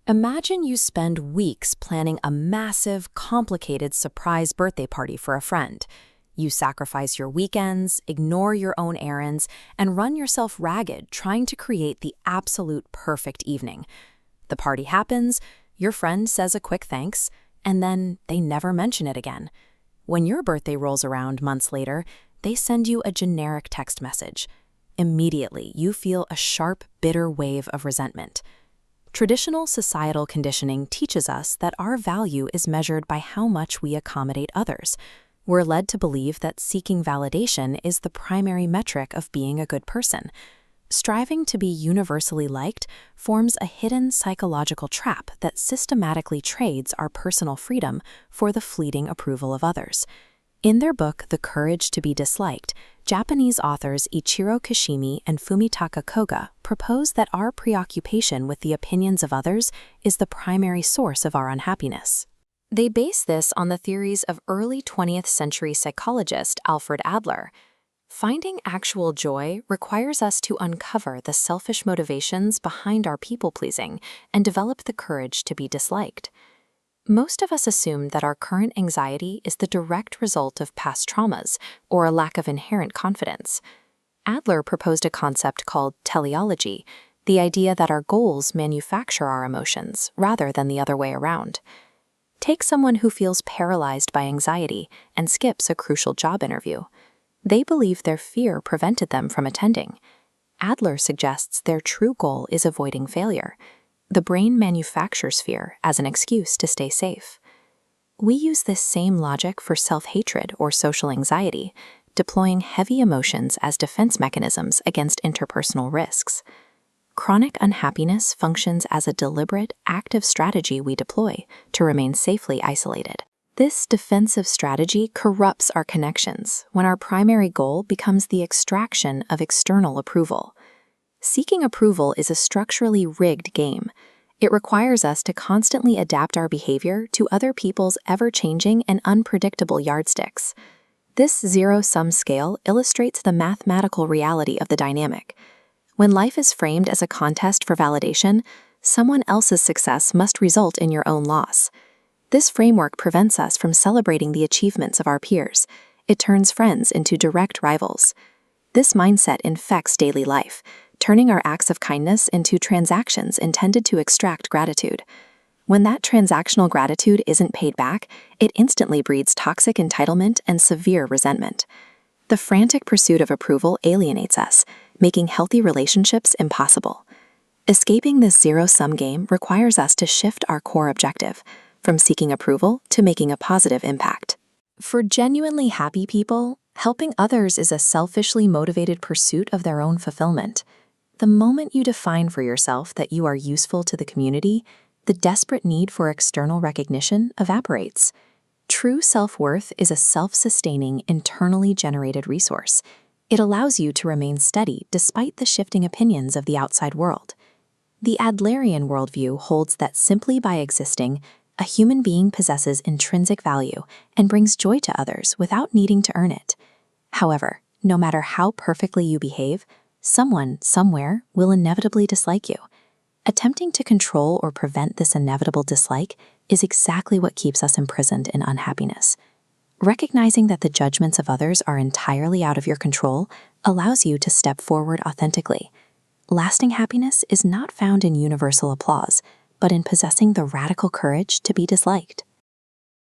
Imagine you spend weeks planning a massive, complicated surprise birthday party for a friend. You sacrifice your weekends, ignore your own errands, and run yourself ragged trying to create the absolute perfect evening. The party happens, your friend says a quick thanks, and then they never mention it again. When your birthday rolls around months later, they send you a generic text message. Immediately, you feel a sharp, bitter wave of resentment. Traditional societal conditioning teaches us that our value is measured by how much we accommodate others. We're led to believe that seeking validation is the primary metric of being a good person. Striving to be universally liked forms a hidden psychological trap that systematically trades our personal freedom for the fleeting approval of others. In their book, The Courage to be Disliked, Japanese authors Ichiro Kishimi and Fumitake Koga propose that our preoccupation with the opinions of others is the primary source of our unhappiness. They base this on the theories of early 20th century psychologist Alfred Adler. Finding actual joy requires us to uncover the selfish motivations behind our people-pleasing and develop the courage to be disliked. Most of us assume that our current anxiety is the direct result of past traumas or a lack of inherent confidence. Adler proposed a concept called teleology, the idea that our goals manufacture our emotions rather than the other way around. Take someone who feels paralyzed by anxiety and skips a crucial job interview. They believe their fear prevented them from attending. Adler suggests their true goal is avoiding failure. The brain manufactures fear as an excuse to stay safe. We use this same logic for self-hatred or social anxiety, deploying heavy emotions as defense mechanisms against interpersonal risks. Chronic unhappiness functions as a deliberate, active strategy we deploy to remain safely isolated. This defensive strategy corrupts our connections when our primary goal becomes the extraction of external approval. Seeking approval is a structurally rigged game. It requires us to constantly adapt our behavior to other people's ever-changing and unpredictable yardsticks. This zero-sum scale illustrates the mathematical reality of the dynamic. When life is framed as a contest for validation, someone else's success must result in your own loss. This framework prevents us from celebrating the achievements of our peers. It turns friends into direct rivals. This mindset infects daily life, turning our acts of kindness into transactions intended to extract gratitude. When that transactional gratitude isn't paid back, it instantly breeds toxic entitlement and severe resentment. The frantic pursuit of approval alienates us, making healthy relationships impossible. Escaping this zero-sum game requires us to shift our core objective, from seeking approval to making a positive impact. For genuinely happy people, helping others is a selfishly motivated pursuit of their own fulfillment. The moment you define for yourself that you are useful to the community, the desperate need for external recognition evaporates. True self-worth is a self-sustaining, internally generated resource. It allows you to remain steady despite the shifting opinions of the outside world. The Adlerian worldview holds that simply by existing, a human being possesses intrinsic value and brings joy to others without needing to earn it. However, no matter how perfectly you behave, someone, somewhere, will inevitably dislike you. Attempting to control or prevent this inevitable dislike is exactly what keeps us imprisoned in unhappiness. Recognizing that the judgments of others are entirely out of your control allows you to step forward authentically. Lasting happiness is not found in universal applause, but in possessing the radical courage to be disliked.